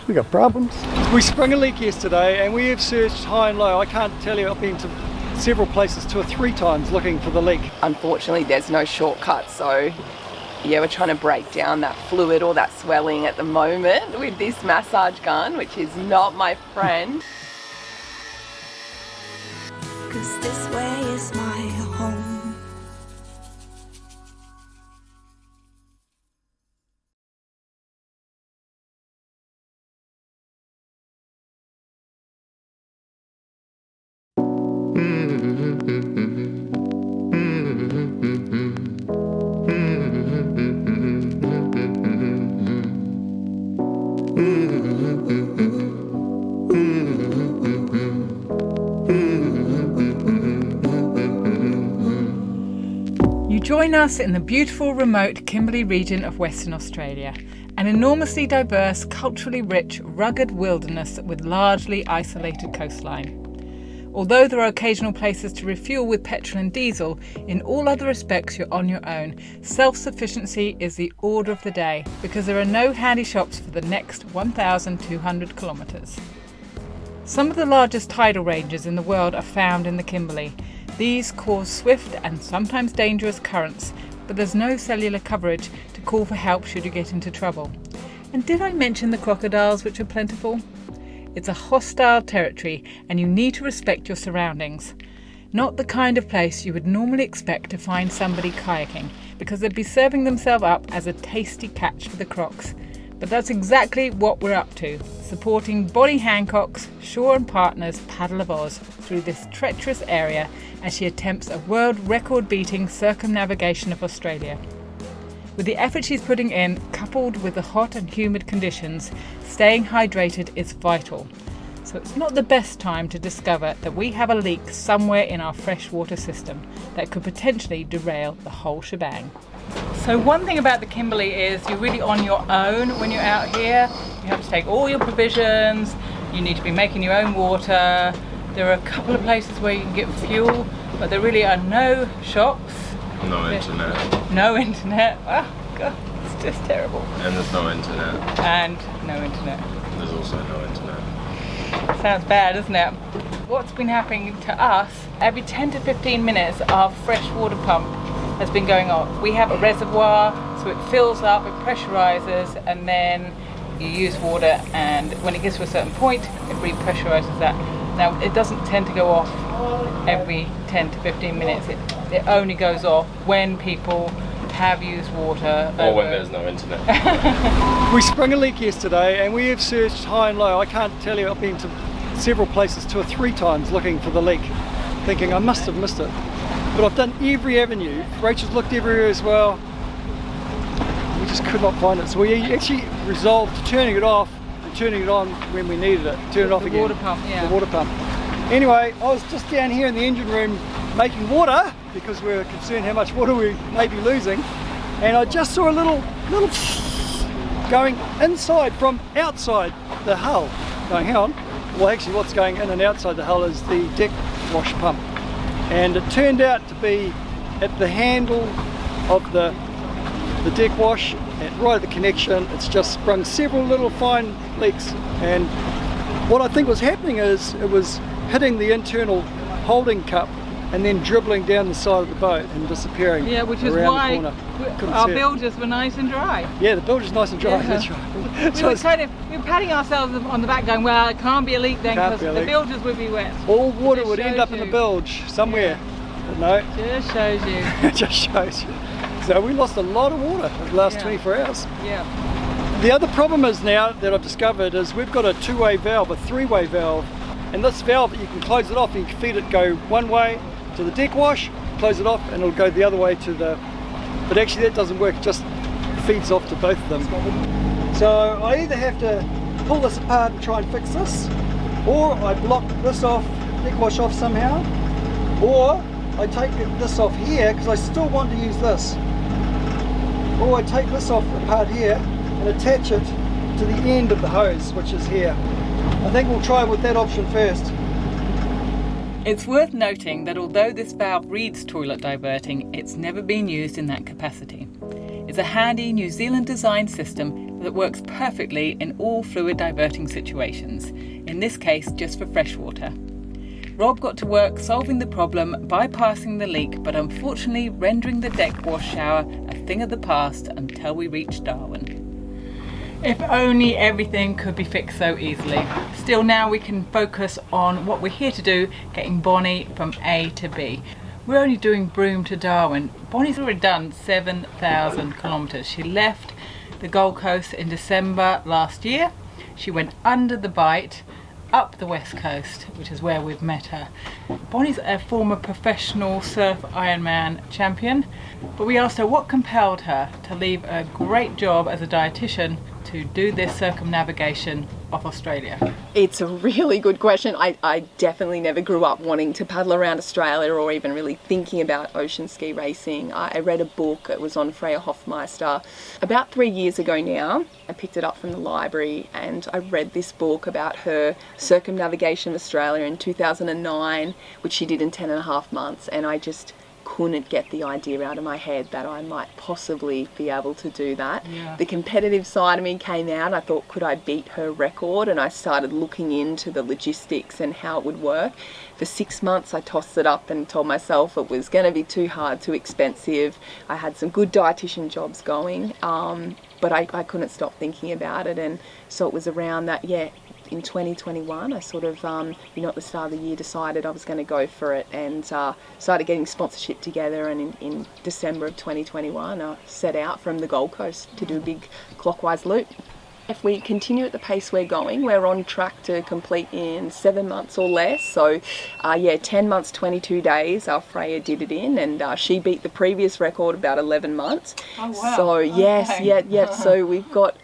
We got problems. We sprung a leak yesterday and we have searched high and low. I can't tell you, I've been to several places 2 or 3 times looking for the leak. Unfortunately, there's no shortcut, so yeah, we're trying to break down that fluid or that swelling at the moment with this massage gun, which is not my friend. 'Cause this way is my home. You join us in the beautiful remote Kimberley region of Western Australia, an enormously diverse, culturally rich, rugged wilderness with largely isolated coastline. Although there are occasional places to refuel with petrol and diesel, in all other respects you're on your own. Self-sufficiency is the order of the day because there are no handy shops for the next 1,200 kilometres. Some of the largest tidal ranges in the world are found in the Kimberley. These cause swift and sometimes dangerous currents, but there's no cellular coverage to call for help should you get into trouble. And did I mention the crocodiles, which are plentiful? It's a hostile territory and you need to respect your surroundings. Not the kind of place you would normally expect to find somebody kayaking, because they'd be serving themselves up as a tasty catch for the crocs. But that's exactly what we're up to, supporting Bonnie Hancock's Shore and Partners Paddle of Oz through this treacherous area as she attempts a world record-beating circumnavigation of Australia. With the effort she's putting in, coupled with the hot and humid conditions, staying hydrated is vital. So it's not the best time to discover that we have a leak somewhere in our freshwater system that could potentially derail the whole shebang. So one thing about the Kimberley is you're really on your own when you're out here. You have to take all your provisions, you need to be making your own water. There are a couple of places where you can get fuel, but there really are no shops. No internet. No internet. Oh God, it's just terrible. And there's no internet. And no internet. There's also no internet. Sounds bad, doesn't it? What's been happening to us, every 10 to 15 minutes our fresh water pump has been going off. We have a reservoir, so it fills up, it pressurizes, and then you use water, and when it gets to a certain point, it repressurizes that. Now, it doesn't tend to go off every 10 to 15 minutes. It only goes off when people have used water. Or when there's no internet. We sprung a leak yesterday and we have searched high and low. I can't tell you, I've been to several places 2 or 3 times looking for the leak, thinking I must have missed it. But I've done every avenue. Rachel's looked everywhere as well. We just could not find it. So we actually resolved to turning it off and turning it on when we needed it. Turn it off again. The water pump, yeah. The water pump. Anyway, I was just down here in the engine room making water because we were concerned how much water we may be losing. And I just saw a little going inside from outside the hull. Going, hang on. Well, actually what's going in and outside the hull is the deck wash pump. And it turned out to be at the handle of the deck wash, and right at the connection. It's just sprung several little fine leaks, and what I think was happening is it was hitting the internal holding cup and then dribbling down the side of the boat and disappearing. Yeah, which is around why the corner. our bilges were nice and dry. Yeah, the bilge is nice and dry. Yeah. That's right. We were patting ourselves on the back going, well, it can't be a leak then because the bilges would be wet. All water Just would end shows up in the you. bilge somewhere. But no, Just shows you. it just shows you. So we lost a lot of water over the last 24 hours. Yeah. The other problem is now that I've discovered is we've got a 2-way valve, a 3-way valve, and this valve, you can close it off and you can feed it go one way to the deck wash, close it off and it'll go the other way to the, but actually that doesn't work, it just feeds off to both of them. So I either have to pull this apart and try and fix this, or I block this off, deck wash off somehow, or I take this off here because I still want to use this. Or I take this off apart here and attach it to the end of the hose, which is here. I think we'll try with that option first. It's worth noting that although this valve reads toilet diverting, it's never been used in that capacity. is a handy New Zealand design system that works perfectly in all fluid diverting situations, in this case just for freshwater. Rob got to work solving the problem, bypassing the leak, but unfortunately rendering the deck wash shower a thing of the past until we reached Darwin. If only everything could be fixed so easily. Still, now we can focus on what we're here to do, getting Bonnie from A to B. We're only doing Broome to Darwin. Bonnie's already done 7,000 kilometres. She left the Gold Coast in December last year. She went under the Bight, up the west coast, which is where we've met her. Bonnie's a former professional surf Ironman champion, but we asked her what compelled her to leave a great job as a dietitian to do this circumnavigation of Australia. It's a really good question. I definitely never grew up wanting to paddle around Australia or even really thinking about ocean ski racing. I read a book, it was on Freya Hofmeister, about 3 years ago now. I picked it up from the library and I read this book about her circumnavigation of Australia in 2009, which she did in 10.5 months, and I just couldn't get the idea out of my head that I might possibly be able to do that. Yeah. The competitive side of me came out. I thought, could I beat her record? And I started looking into the logistics and how it would work. For 6 months I tossed it up and told myself it was going to be too hard, too expensive. I had some good dietitian jobs going, but I couldn't stop thinking about it. And so it was around that, in 2021, I sort of, at the start of the year decided I was going to go for it and started getting sponsorship together, and in December of 2021 I set out from the Gold Coast to do a big clockwise loop. If we continue at the pace we're going, we're on track to complete in 7 months or less. So 10 months, 22 days our Freya did it in, and she beat the previous record about 11 months. Oh wow. So yes, Okay. so we've got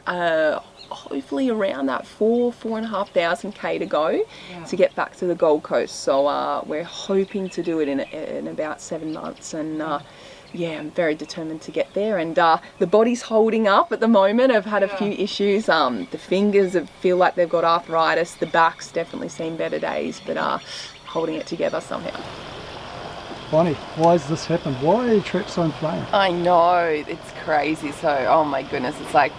hopefully around that 4,500 k to go to get back to the Gold Coast. So we're hoping to do it in about 7 months, and I'm very determined to get there. And the body's holding up at the moment. I've had a few issues. The fingers feel like they've got arthritis. The back's definitely seen better days, but holding it together somehow. Bonnie, why has this happened? Why are your traps so inflamed? I know, it's crazy. So, oh my goodness, it's like,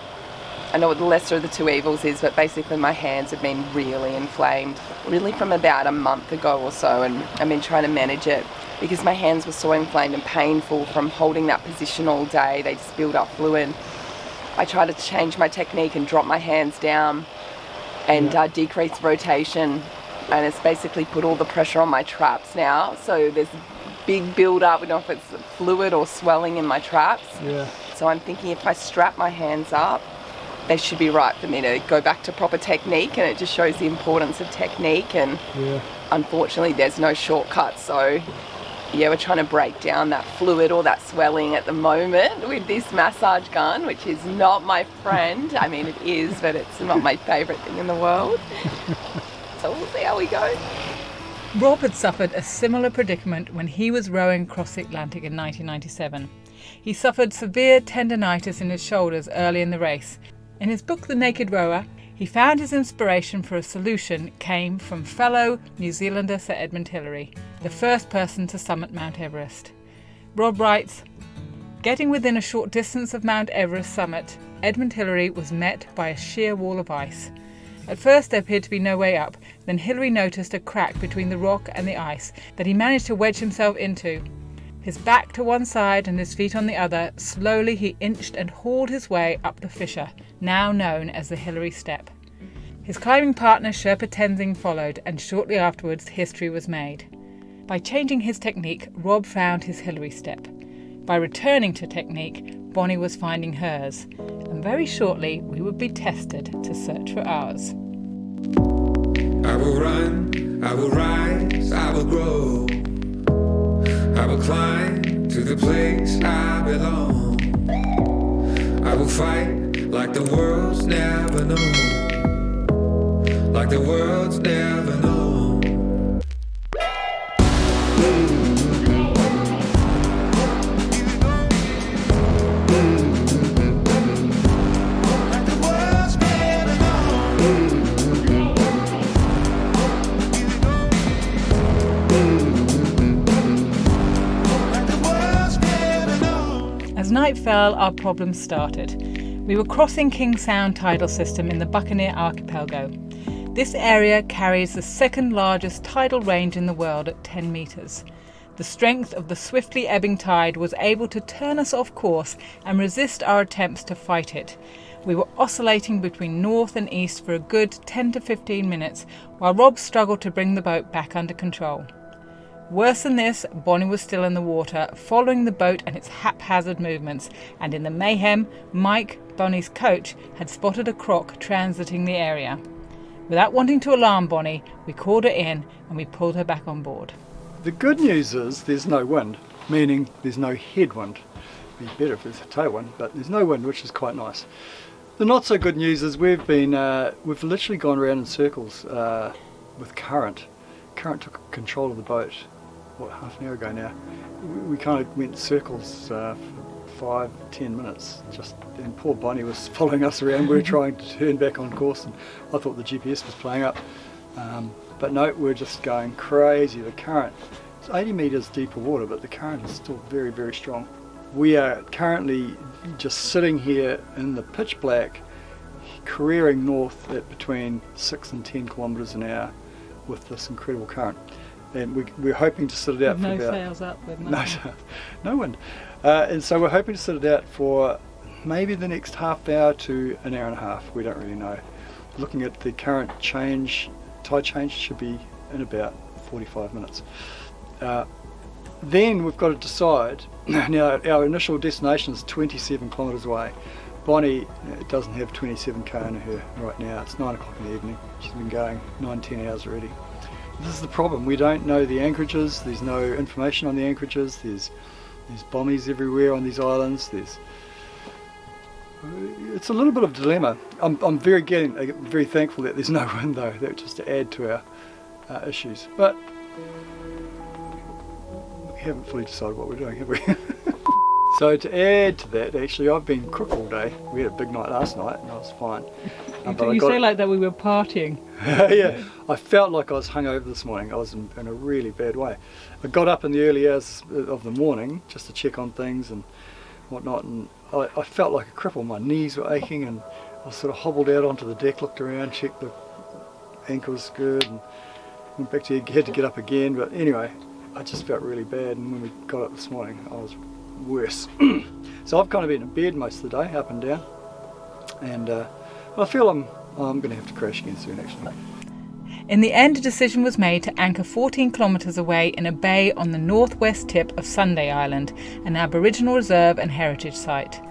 I know what the lesser of the two evils is, but basically my hands have been really inflamed, really from about a month ago or so, and I've been trying to manage it because my hands were so inflamed and painful from holding that position all day. They just build up fluid. I tried to change my technique and drop my hands down and decrease rotation, and it's basically put all the pressure on my traps now. So there's a big build up, I don't know if it's fluid or swelling in my traps. Yeah. So I'm thinking if I strap my hands up, they should be right for me to go back to proper technique, and it just shows the importance of technique. And unfortunately there's no shortcut, so we're trying to break down that fluid or that swelling at the moment with this massage gun, which is not my friend. I mean, it is, but it's not my favourite thing in the world. So we'll see how we go. Rob had suffered a similar predicament when he was rowing across the Atlantic in 1997. He suffered severe tendonitis in his shoulders early in the race. In his book The Naked Rower, he found his inspiration for a solution came from fellow New Zealander Sir Edmund Hillary, the first person to summit Mount Everest. Rob writes, "Getting within a short distance of Mount Everest summit, Edmund Hillary was met by a sheer wall of ice. At first there appeared to be no way up, then Hillary noticed a crack between the rock and the ice that he managed to wedge himself into. His back to one side and his feet on the other, slowly he inched and hauled his way up the fissure, now known as the Hillary Step. His climbing partner Sherpa Tenzing followed, and shortly afterwards history was made. By changing his technique, Rob found his Hillary Step. By returning to technique, Bonnie was finding hers, and very shortly we would be tested to search for ours." I will run, I will rise, I will grow. I will climb to the place I belong. I will fight like the world's never known. Like the world's never known. night fell, our problems started. We were crossing King Sound tidal system in the Buccaneer Archipelago. This area carries the second largest tidal range in the world at 10 metres. The strength of the swiftly ebbing tide was able to turn us off course and resist our attempts to fight it. We were oscillating between north and east for a good 10 to 15 minutes while Rob struggled to bring the boat back under control. Worse than this, Bonnie was still in the water, following the boat and its haphazard movements, and in the mayhem, Mike, Bonnie's coach, had spotted a croc transiting the area. Without wanting to alarm Bonnie, we called her in and we pulled her back on board. The good news is there's no wind, meaning there's no headwind. It'd be better if there's a tailwind, but there's no wind, which is quite nice. The not so good news is we've literally gone around in circles with current. Current took control of the boat, half an hour ago now. We kind of went in circles for 5-10 minutes, and poor Bonnie was following us around. We were trying to turn back on course, and I thought the GPS was playing up. But no, we're just going crazy. The current, it's 80 metres deeper water, but the current is still very, very strong. We are currently just sitting here in the pitch black, careering north at between 6 and 10 kilometres an hour with this incredible current. And we're hoping to sit it out with for no about... sails up, with no wind. And so we're hoping to sit it out for maybe the next half hour to an hour and a half. We don't really know. Looking at the current change, tide change should be in about 45 minutes. Then we've got to decide. Now our initial destination is 27 kilometres away. Bonnie doesn't have 27k in her right now. It's 9 o'clock in the evening. She's been going 9-10 hours already. This is the problem. We don't know the anchorages. There's no information on the anchorages. There's bommies everywhere on these islands. It's a little bit of a dilemma. I'm very thankful that there's no wind though. That just to add to our issues. But we haven't fully decided what we're doing, have we? So to add to that, actually, I've been crook all day. We had a big night last night, and I was fine. You say like that we were partying. Yeah, I felt like I was hungover this morning. I was in a really bad way. I got up in the early hours of the morning just to check on things and whatnot, and I felt like a cripple. My knees were aching, and I sort of hobbled out onto the deck, looked around, checked the ankles good, and went back to had to get up again. But anyway, I just felt really bad, and when we got up this morning, I was worse. So I've kind of been in bed most of the day, up and down, and I feel I'm going to have to crash again soon, actually. In the end, a decision was made to anchor 14 kilometres away in a bay on the northwest tip of Sunday Island, an Aboriginal reserve and heritage site.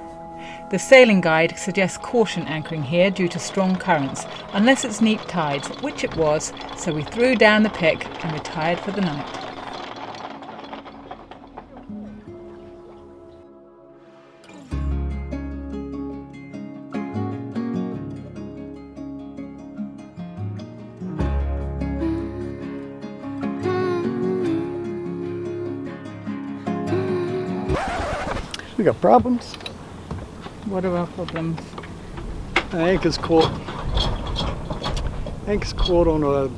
The sailing guide suggests caution anchoring here due to strong currents, unless it's neap tides, which it was, so we threw down the pick and retired for the night. We got problems. What are our problems? Anchor's caught on a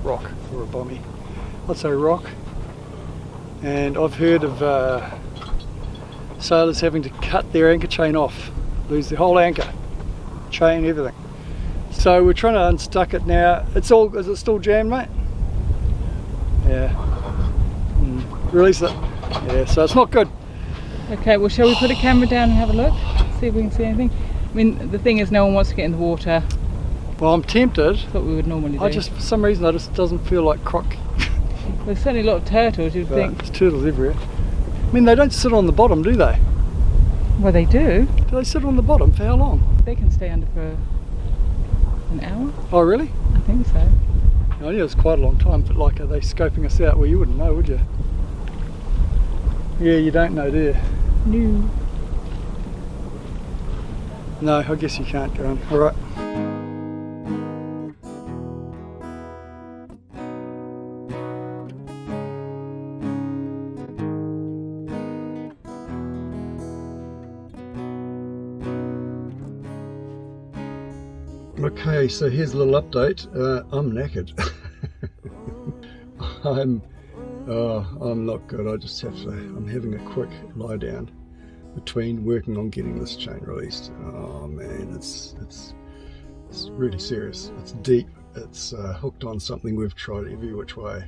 rock or a bommy. I'd say rock. And I've heard of sailors having to cut their anchor chain off, lose the whole anchor, chain, everything. So we're trying to unstuck it now. Is it still jammed, mate? Yeah. Release it. Yeah, so it's not good. Okay, well, shall we put a camera down and have a look? See if we can see anything? I mean, the thing is, no one wants to get in the water. Well, I'm tempted. That's what we would normally do. For some reason, it just doesn't feel like croc. There's certainly a lot of turtles, you'd think. There's turtles everywhere. I mean, they don't sit on the bottom, do they? Well, they do. Do they sit on the bottom for how long? They can stay under for an hour. Oh, really? I think so. I knew it was quite a long time, but like, are they scoping us out? Well, you wouldn't know, would you? Yeah, you don't know, do you? No. No, I guess you can't go on. All right. Okay, so here's a little update. I'm knackered. I'm not good. I'm having a quick lie down. between working on getting this chain released. Oh man, it's really serious. It's deep. It's hooked on something we've tried every which way.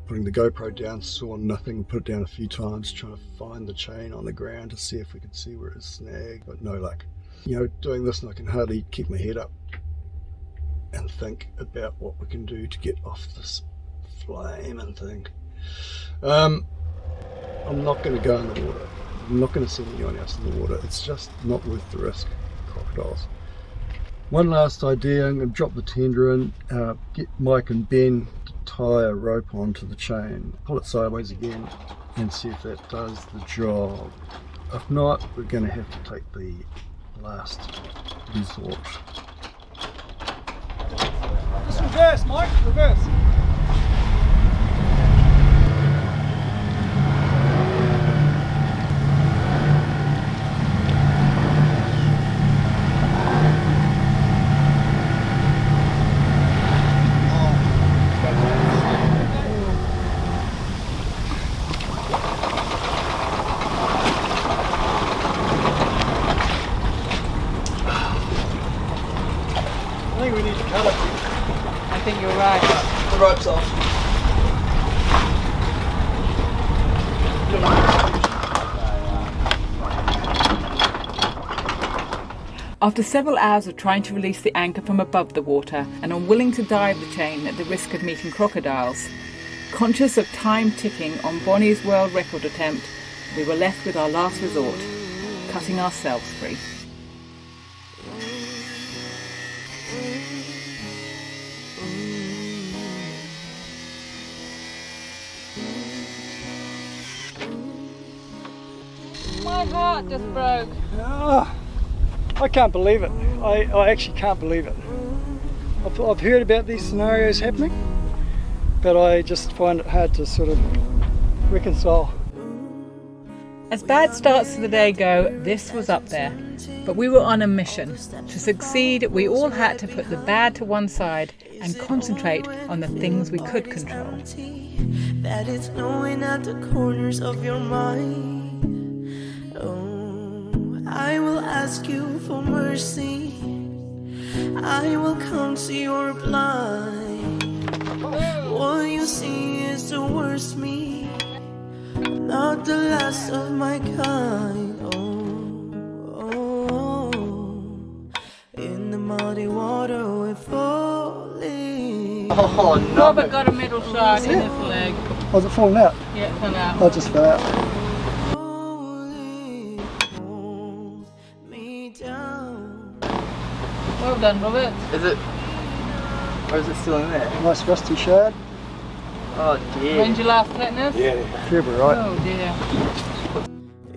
Putting the GoPro down, saw nothing, put it down a few times, trying to find the chain on the ground to see if we could see where it's snagged, but no luck. You know, doing this and I can hardly keep my head up and think about what we can do to get off this flaming thing. I'm not going to go in the water. I'm not going to send anyone else in the water. It's just not worth the risk. Crocodiles. One last idea, I'm going to drop the tender in, get Mike and Ben to tie a rope onto the chain, pull it sideways again and see if that does the job. If not, we're going to have to take the last resort. Just reverse, Mike, reverse. I think we need to cut it. I think you're right. The rope's off. After several hours of trying to release the anchor from above the water and unwilling to dive the chain at the risk of meeting crocodiles, conscious of time ticking on Bonnie's world record attempt, we were left with our last resort, cutting ourselves free. My heart just broke. I can't believe it. I actually can't believe it. I've heard about these scenarios happening, but I just find it hard to sort of reconcile. As bad starts to the day go, this was up there. But we were on a mission. To succeed, we all had to put the bad to one side and concentrate on the things we could control. That is knowing at the corners of your mind. Oh, I will ask you for mercy. I will come to your blind. What you see is the worst me, not the last of my kind. Oh, in the muddy water we're falling. Oh no! Robert got a middle shot in his leg. Was it falling out? Yeah, it fell out. I just fell out. Well done, Robert. Is it? Or is it still in there? Nice rusty shard. Oh dear. When's your last tetanus? Yeah. February, right? Oh dear.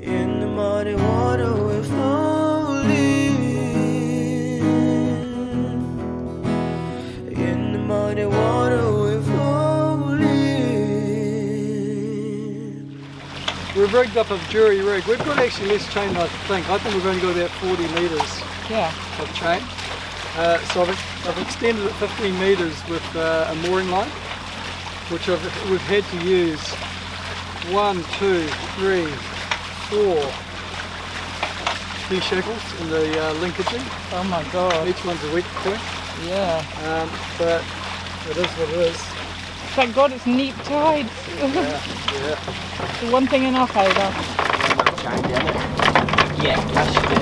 In the muddy water we're falling. In the muddy water we're falling. We've rigged up a jury rig. We've got actually less chain than I think. I think we've only got about 40 metres Yeah. of chain. So I've extended it 15 metres with a mooring line, which we've had to use 1, 2, 3, 4 T-shackles in the linkaging. Oh my god. Each one's a week point. Yeah. But it is what it is. Thank God it's neat tied. Yeah. The one thing in our favour. Yeah, that should be.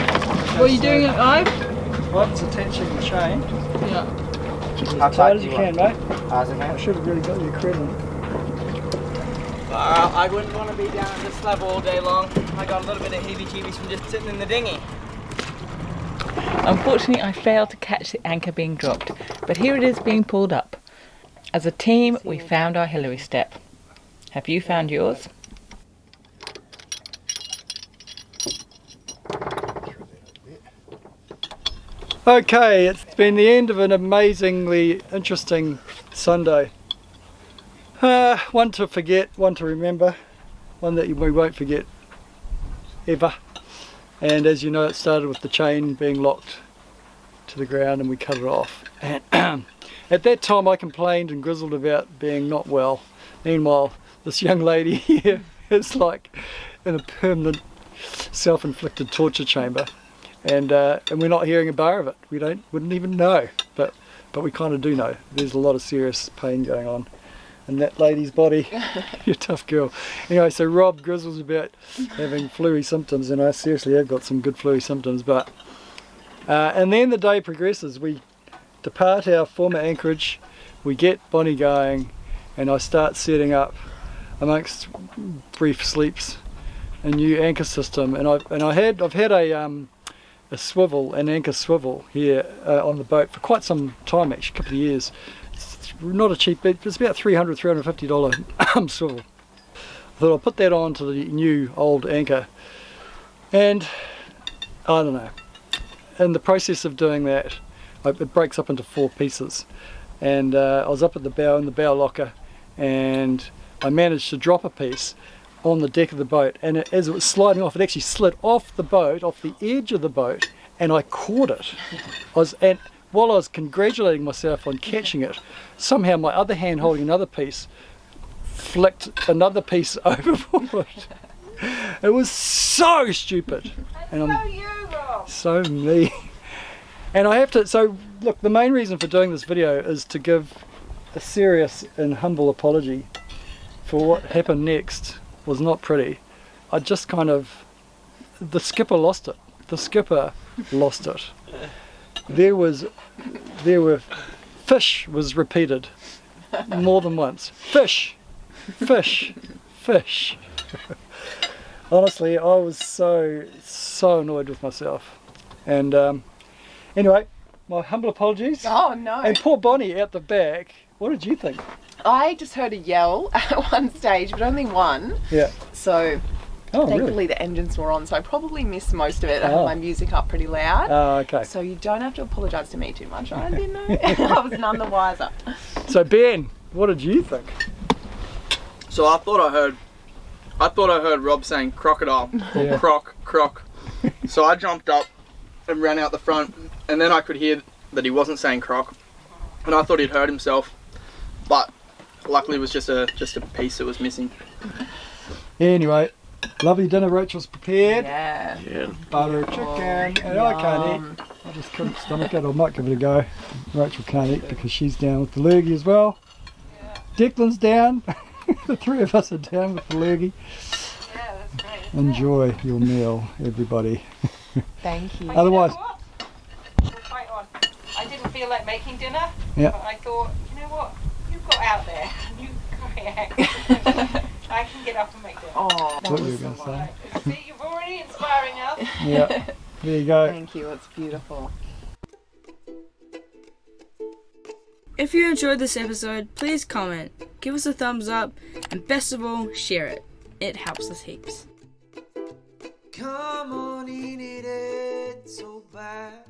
What are you doing it live? Mike's attaching the chain. Yeah. How As tight as you can, mate. How's it, I mate? should have really got your credit. I wouldn't want to be down at this level all day long. I got a little bit of heebie-jeebies from just sitting in the dinghy. Unfortunately, I failed to catch the anchor being dropped, but here it is being pulled up. As a team, we found our Hillary step. Have you found yours? Okay, it's been the end of an amazingly interesting Sunday. One to forget, one to remember, one that we won't forget ever. And as you know, it started with the chain being locked to the ground and we cut it off. And at that time I complained and grizzled about being not well. Meanwhile, this young lady here is like in a permanent self-inflicted torture chamber, and we're not hearing a bar of it. We wouldn't even know, but we kind of do know. There's a lot of serious pain going on in that lady's body. You're a tough girl. Anyway, so Rob grizzles about having flu-y symptoms, and I seriously have got some good flu-y symptoms, but and then the day progresses. We depart our former anchorage, we get Bonnie going, and I start setting up, amongst brief sleeps, a new anchor system. And I've had a swivel, an anchor swivel here on the boat for quite some time, actually, a couple of years. It's not a cheap bit, it's about $350 swivel. I thought I'll put that on to the new old anchor, and I don't know, in the process of doing that, it breaks up into 4 pieces, and I was up at the bow in the bow locker, and I managed to drop a piece on the deck of the boat, and as it was sliding off, it actually slid off the boat, off the edge of the boat, and I caught it. And while I was congratulating myself on catching it, somehow my other hand holding another piece flicked another piece overboard. It was so stupid, and I'm so me. And I have to, so look, the main reason for doing this video is to give a serious and humble apology for what happened next. Was not pretty. I just kind of, the skipper lost it. The skipper lost it. There were, fish was repeated more than once. Fish, fish, fish. Honestly, I was so annoyed with myself. And anyway, my humble apologies. Oh no. And poor Bonnie out the back. What did you think? I just heard a yell at one stage, but only one. Yeah. So Oh, thankfully really? the engines were on, so I probably missed most of it. I had Oh. my music up pretty loud. Oh, okay. So you don't have to apologise to me too much. I didn't know. I was none the wiser. So Ben, what did you think? So I thought I heard Rob saying crocodile, or Yeah. croc. So I jumped up and ran out the front, and then I could hear that he wasn't saying croc, and I thought he'd hurt himself, but luckily it was just a piece that was missing. Anyway, lovely dinner Rachel's prepared. Yeah. Butter chicken, and I can't eat. I just couldn't stomach it. I might give it a go. Rachel can't eat because she's down with the lurgy as well. Declan's down. The 3 of us are down with the lurgy. Yeah, that's great. Enjoy your meal, everybody. Thank you. Otherwise, Quite on. I didn't feel like making dinner, Yeah. but I thought, you know what? You've got out there. You kayak. I can get up and make dinner. Oh, what you were going to say. See, you're already inspiring us. Yeah, there you go. thank you. It's beautiful. If you enjoyed this episode, please comment, give us a thumbs up, and best of all, share it. It helps us heaps. Come on, ain't it so bad?